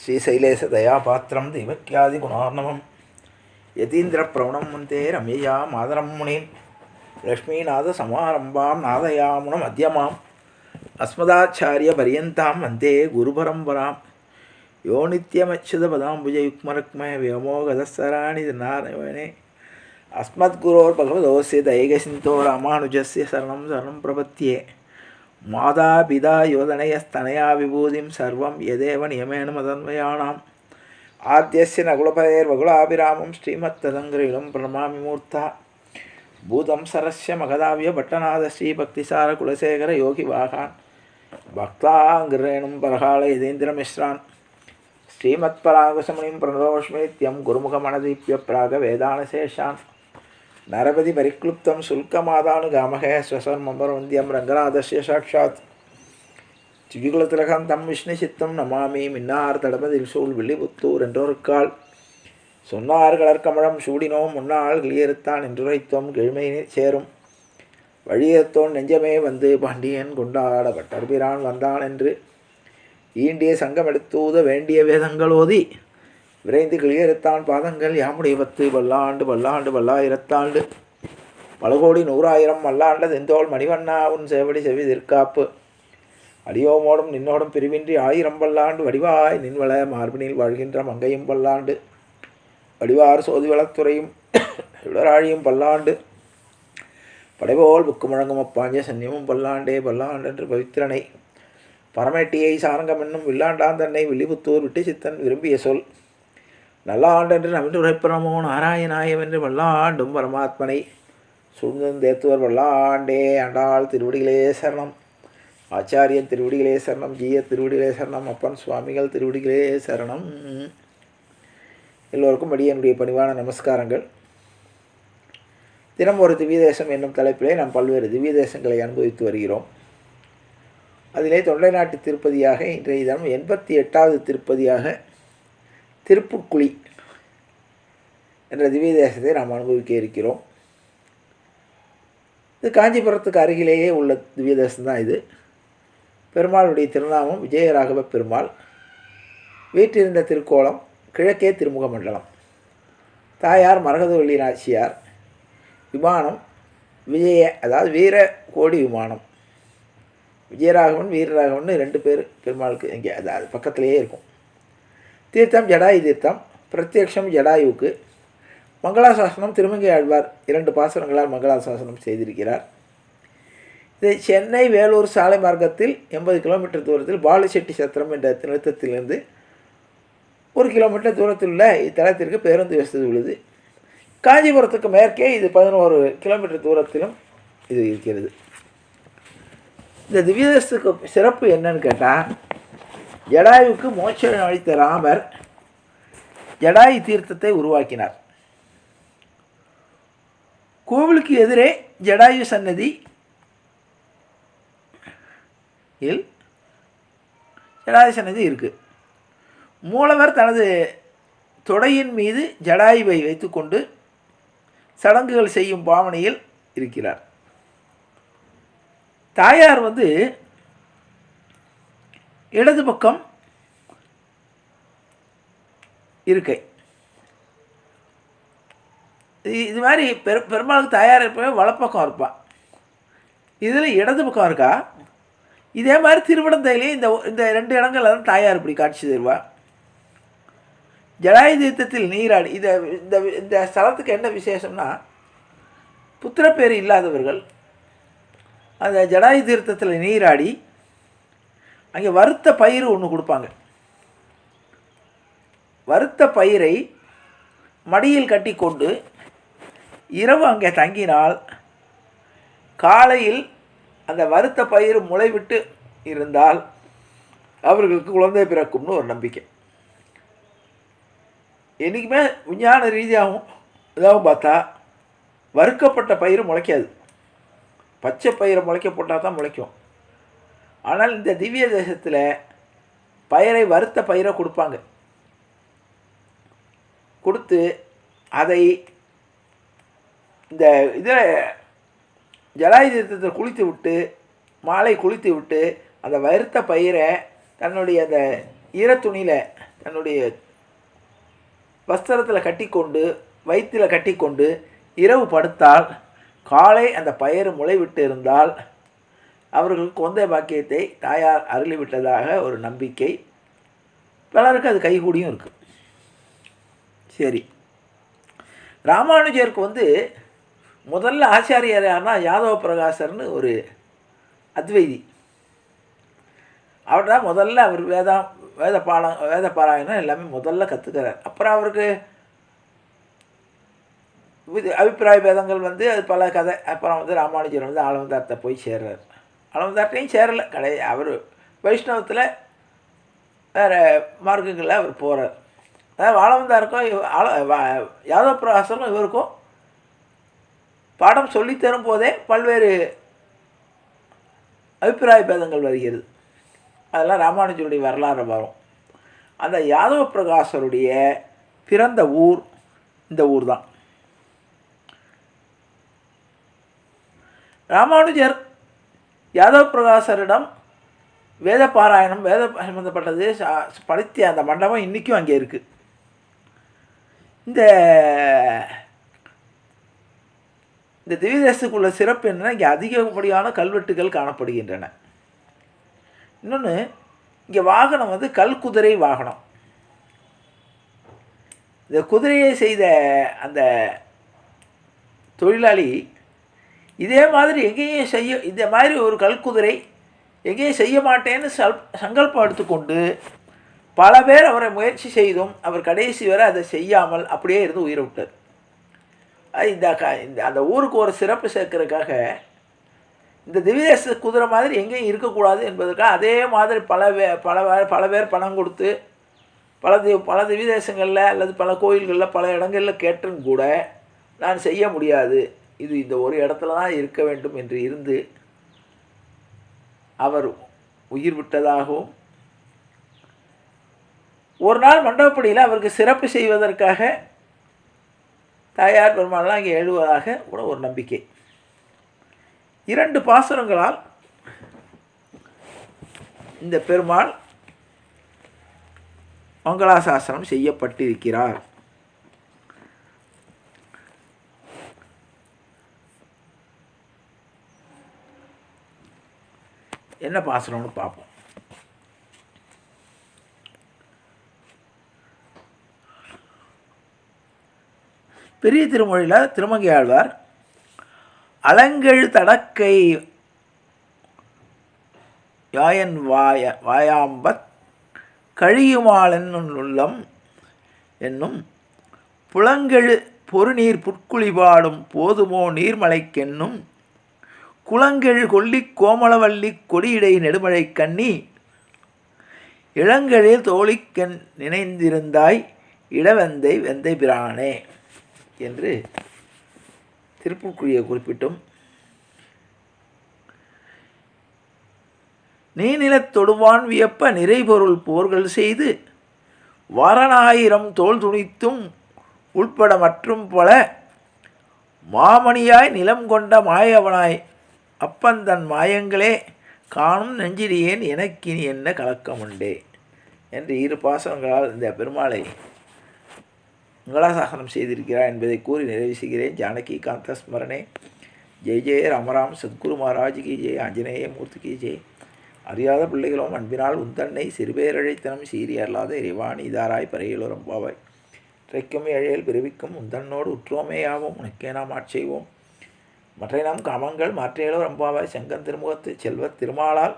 श्रीशैलेशदयापात्रं दैवक्यादिगुणार्णवं यतीन्द्रप्रवणं वन्दे रम्यया मातरं मुनिं लक्ष्मीनाथसमारम्भां नादयामुनमध्यमाम् अस्मदाचार्यपर्यन्तां वन्दे गुरुपरम्परां यो नित्यमच्युतपदाम्बुजयुग्मरुक्मः व्योमोगतस्तराणि नारायणे अस्मद्गुरोर्भगवतोऽस्य दैकसिन्धो रामानुजस्य शरणं शरणं प्रपद्ये माता पिता योधनयस्तनया विभूतिं सर्वं यदेव नियमेन मदन्वयाणाम् आद्यस्य नकुलपतेर्वकुलाभिरामं श्रीमत्तदङ्घ्रिलं प्रणमामि मूर्ता भूतं सरस्य मगधाव्यभट्टनाथ श्रीभक्तिसारकुलशेखर योगिवाहान् भक्ताङ्घ्रेणुं परहाळ यतीन्द्रमिश्रान् श्रीमत्पराङ्कुशमुनिं प्रणतोऽस्मि नित्यं गुरुमुखमनदीप्य प्रागवेदानशेषान् नरपति परिक्लुप्तं शुल्कमादानुगामहे स्वसर्मवन्द्यं रङ्गनाथस्य साक्षात् चिविकुलतिलकं तं विष्णुचित्तं नमामि मिन्नार तडमதில் சூழ் வில்லிபுத்தூர் என்றொருக்கால் சொன்னார் கலர்கமலம் சூடினோம் முன்னாள் கிளியறுத்தான் என்றுரைத்தோம் கிழமை சேரும் வழியத்தோன் நெஞ்சமே வந்து பாண்டியன் கொண்டாட பட்டர்பிரான் வந்தான் என்று ஈண்டிய சங்கம் எடுத்தூத வேண்டிய வேதங்களோதி விரைந்து கிளியறுத்தான் பாதங்கள் யாமுடைய பத்து பல்லாண்டு பல்லாண்டு பல்லாயிரத்தாண்டு பல கோடி நூறாயிரம் மல்லாண்ட தெந்தோள் மணிவண்ணா உன் சேவடி செவி திருக்காப்பு அடியோமோடும் நின்னோடும் பிரிவின்றி ஆயிரம் பல்லாண்டு வடிவாய் நின்வள மார்பினில் வாழ்கின்ற மங்கையும் பல்லாண்டு வடிவார் சோதி வளத்துறையும் விடராழியும் பல்லாண்டு படைபோல் புக்கு முழங்கும் அப்பாஞ்ச சன்னியமும் பல்லாண்டே பல்லாண்டென்று பவித்திரனை பரமேட்டியை சாரங்கம் என்னும் வில்லாண்டான் தன்னை வில்லிபுத்தூர் விட்டு சித்தன் விரும்பிய சொல் நல்லாண்டென்று நவின்று உரைப்பரமோ நாராயணாயம் என்று வல்லாண்டும் பரமாத்மனை சூழ்ந்தேத்துவர் வல்லாண்டே ஆண்டாள் திருவடிகளே சரணம், ஆச்சாரியன் திருவடிகளே சரணம், ஜீய திருவடிகளே சரணம், அப்பன் சுவாமிகள் திருவடிகளே சரணம். எல்லோருக்கும் அடியனுடைய பணிவான நமஸ்காரங்கள். தினம் ஒரு திவ்ய தேசம் என்னும் தலைப்பிலே நாம் பல்வேறு திவ்ய தேசங்களை அனுபவித்து வருகிறோம். அதிலே தொண்டை நாட்டு திருப்பதியாக இன்றைய தினம் 88வது திருப்பதியாக திருப்புட்குழி என்ற திவ்ய தேசத்தை நாம் அனுபவிக்க இருக்கிறோம். இது காஞ்சிபுரத்துக்கு அருகிலேயே உள்ள திவ்ய தேசம்தான். இது பெருமாளுடைய திருநாமம் விஜயராகவ பெருமாள். வீற்றிருந்த திருக்கோலம் கிழக்கே திருமுக மண்டலம். தாயார் மரகதவள்ளி நாச்சியார். விமானம் விஜய, அதாவது வீர கோடி விமானம். விஜயராகவன் வீரராகவன் 2 பேர் பெருமாளுக்கு இங்கே, அதாவது பக்கத்திலேயே இருக்கும். தீர்த்தம் ஜடாயு தீர்த்தம், பிரத்யக்ஷம் ஜடாயுவுக்கு. மங்களாசாசனம் திருமங்கை ஆழ்வார் 2 பாசுரங்களால் மங்களாசாசனம் செய்திருக்கிறார். இது சென்னை வேலூர் சாலை மார்க்கத்தில் 80 கிலோமீட்டர் தூரத்தில் பாலுசெட்டி சத்திரம் என்ற நிறுத்தத்திலிருந்து 1 கிலோமீட்டர் தூரத்தில் உள்ள இத்தலத்திற்கு பேருந்து வசதி உள்ளது. காஞ்சிபுரத்துக்கு மேற்கே இது 11 கிலோமீட்டர் தூரத்திலும் இது இருக்கிறது. இந்த திவ்யதேசத்துக்கு சிறப்பு என்னன்னு கேட்டால், ஜடாயுவுக்கு மோட்சம் அளித்த ராமர் ஜடாயு தீர்த்தத்தை உருவாக்கினார். கோவிலுக்கு எதிரே ஜடாயு சன்னதி ஜடாயு சன்னதி இருக்குது. மூலவர் தனது தொடையின் மீது ஜடாயுவை வைத்துக்கொண்டு சடங்குகள் செய்யும் பாவனையில் இருக்கிறார். தாயார் இடது பக்கம் இருக்கை. இது மாதிரி பெருமாளுக்கு தாயார் இருப்பவே வலப்பக்கம் இருப்பாள். இதில் இடது பக்கம் இருக்கா. இதே மாதிரி திருவிடந்தையிலே இந்த 2 இடங்கள் தான் தாயார் இப்படி காட்சி தருவாள். ஜடாயு தீர்த்தத்தில் நீராடி இந்த ஸ்தலத்துக்கு என்ன விசேஷம்னா, புத்திரப்பேறு இல்லாதவர்கள் அந்த ஜடாயு தீர்த்தத்தில் நீராடி அங்கே வறுத்த பயிர் ஒன்று கொடுப்பாங்க. வறுத்த பயிரை மடியில் கட்டி கொண்டு இரவு அங்கே தங்கினால் காலையில் அந்த வறுத்த பயிர் முளைவிட்டு இருந்தால் அவர்களுக்கு குழந்தை பிறக்கும்னு ஒரு நம்பிக்கை. என்றைக்குமே விஞ்ஞான ரீதியாகவும் இதாகவும் பார்த்தா வறுக்கப்பட்ட பயிர் முளைக்காது. பச்சை பயிரை முளைக்க போட்டால் தான் முளைக்கும். ஆனால் இந்த திவ்ய தேசத்தில் பயிரை வறுத்த பயிரை கொடுப்பாங்க. கொடுத்து அதை இந்த இதில் ஜடாயு தீர்த்தத்தில் குளித்து விட்டு மாலை குளித்து விட்டு அந்த வறுத்த பயிரை தன்னுடைய அந்த ஈரத்துணியில் தன்னுடைய வஸ்திரத்தில் கட்டிக்கொண்டு வயிற்றில் கட்டிக்கொண்டு இரவு படுத்தால் காலை அந்த பயிர் முளைவிட்டு இருந்தால் அவர்களுக்கு குழந்தை பாக்கியத்தை தாயார் அருளிவிட்டதாக ஒரு நம்பிக்கை. பலருக்கு அது கைகூடியும் இருக்குது. சரி, ராமானுஜருக்கு முதல்ல ஆச்சாரியர் யாருன்னா யாதவ பிரகாசர்னு ஒரு அத்வைதி. அவர் தான் முதல்ல அவர் வேத பாராயணம் எல்லாமே முதல்ல கற்றுக்கிறார். அப்புறம் அவருக்கு அபிப்பிராய பேதங்கள் அது பல கதை. அப்புறம் ராமானுஜர் ஆளவந்தார்த்தை போய் சேர்றார். ஆளவந்தார்ட்டையும் சேரலை, அவர் வைஷ்ணவத்தில் வேறு மார்க்கங்களில் அவர் போகிறார். அதாவது ஆளவந்தாருக்கும் யாதவ பிரகாசரும் இவருக்கும் பாடம் சொல்லித்தரும் போதே பல்வேறு அபிப்பிராய பேதங்கள் வருகிறது. அதெல்லாம் ராமானுஜருடைய வரலாறு வரும். அந்த யாதவ பிரகாசருடைய பிறந்த ஊர் இந்த ஊர் தான். ராமானுஜர் யாதவ பிரகாசரிடம் வேத பாராயணம் சம்பந்தப்பட்டது படித்த அந்த மண்டபம் இன்றைக்கும் அங்கே இருக்குது. இந்த திவ்யதேசத்துக்குள்ள சிறப்பு என்னென்னா, இங்கே அதிகப்படியான கல்வெட்டுகள் காணப்படுகின்றன. இன்னொன்று, இங்கே வாகனம் கல்குதிரை வாகனம். இந்த குதிரையை செய்த அந்த தொழிலாளி இதே மாதிரி எங்கேயும் இந்த மாதிரி ஒரு கல்குதிரை எங்கேயும் செய்ய மாட்டேன்னு சங்கல்பம் எடுத்துக்கொண்டு பல பேர் அவரை முயற்சி செய்தும் அவர் கடைசி வரை அதை செய்யாமல் அப்படியே இருந்து உயிரை விட்டார். இந்த அந்த ஊருக்கு ஒரு சிறப்பு சேர்க்கறதுக்காக இந்த திவ்யதேச குதிரை மாதிரி எங்கேயும் இருக்கக்கூடாது என்பதற்காக அதே மாதிரி பல பேர் பணம் கொடுத்து பல திவ்யதேசங்களில் அல்லது பல கோயில்களில் பல இடங்களில் கேட்டும் கூட நான் செய்ய முடியாது, இது இந்த ஒரு இடத்துல தான் இருக்க வேண்டும் என்று இருந்து அவர் உயிர் விட்டதாகவும், ஒரு நாள் மண்டபப்படியில் அவருக்கு சிறப்பு செய்வதற்காக தாயார் பெருமாள்லாம் இங்கே எழுவதாக கூட ஒரு நம்பிக்கை. 2 பாசுரங்களால் இந்த பெருமாள் மங்களாசாசனம் செய்யப்பட்டிருக்கிறார். என்ன பாசுரம்னு பார்ப்போம். பெரிய திருமொழியில் திருமங்கை ஆழ்வார் அலங்கெழு தடக்கை யாயன் வாயாம்பத் கழியுமாளென்னுள்ளம் என்னும் புலங்கெழு பொருநீர் புட்குழிபாடும் போதுமோ நீர்மலைக்கென்னும் குளங்கெழு கொல்லிக் கோமளவல்லி கொடியிடை நெடுமழை கண்ணி இளங்கெழில் தோழிக்கண் நினைந்திருந்தாய் இடவெந்தை வெந்தை பிரானே என்று திருப்புக்குழியை குறிப்பிட்டும், நீநிலத் தொடுவான் வியப்ப நிறைபொருள் போர்கள் செய்து வாரணாயிரம் தோல் துணித்தும் உள்பட மற்றும் பல மாமணியாய் நிலம் கொண்ட மாயவனாய் அப்பந்தன் மாயங்களே காணும் நெஞ்சிடியேன் எனக்கினி என்ன கலக்கமுண்டே என்று 2 பாசனங்களால் இந்த பெருமாளை மங்களாசாசனம் செய்திருக்கிறார் என்பதை கூறி நிறைவு செய்கிறேன். ஜானகி காந்த ஸ்மரணே. ஜெய் ஜெய ராமராம் சத்குரு மகாராஜ் கி ஜெய், ஆஞ்சநேய மூர்த்தி கி ஜெய். அறியாத பிள்ளைகளும் அன்பினால் உந்தன்னை சிறுபேரழைத்தனம் சீரி அல்லாத இறைவாணி இதாராய் பறையிலோ ரம்பாவாய் இறைக்கும் ஏழையில் பிறவிக்கும் உந்தன்னோடு உற்றோமேயாவும் உனக்கே நாம் ஆட்செய்வோம். மற்ற நாம் காமங்கள் மாற்றியலோ ரம்பாவாய் செங்கன் திருமுகத்து செல்வத் திருமாலால்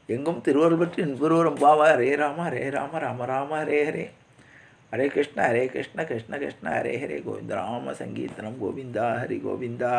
எங்கும் திருவருள் பெற்று இன்புருவ ரம்பாவாய். ஹரே ராம ஹரே ராம ராம ராம ஹரே ஹரே, ஹரே கிருஷ்ண கிருஷ்ண கிருஷ்ண ஹரே ஹரே, கோவிந்த ராம சங்கீர்த்தனம் கோவிந்தா ஹரி கோவிந்தா.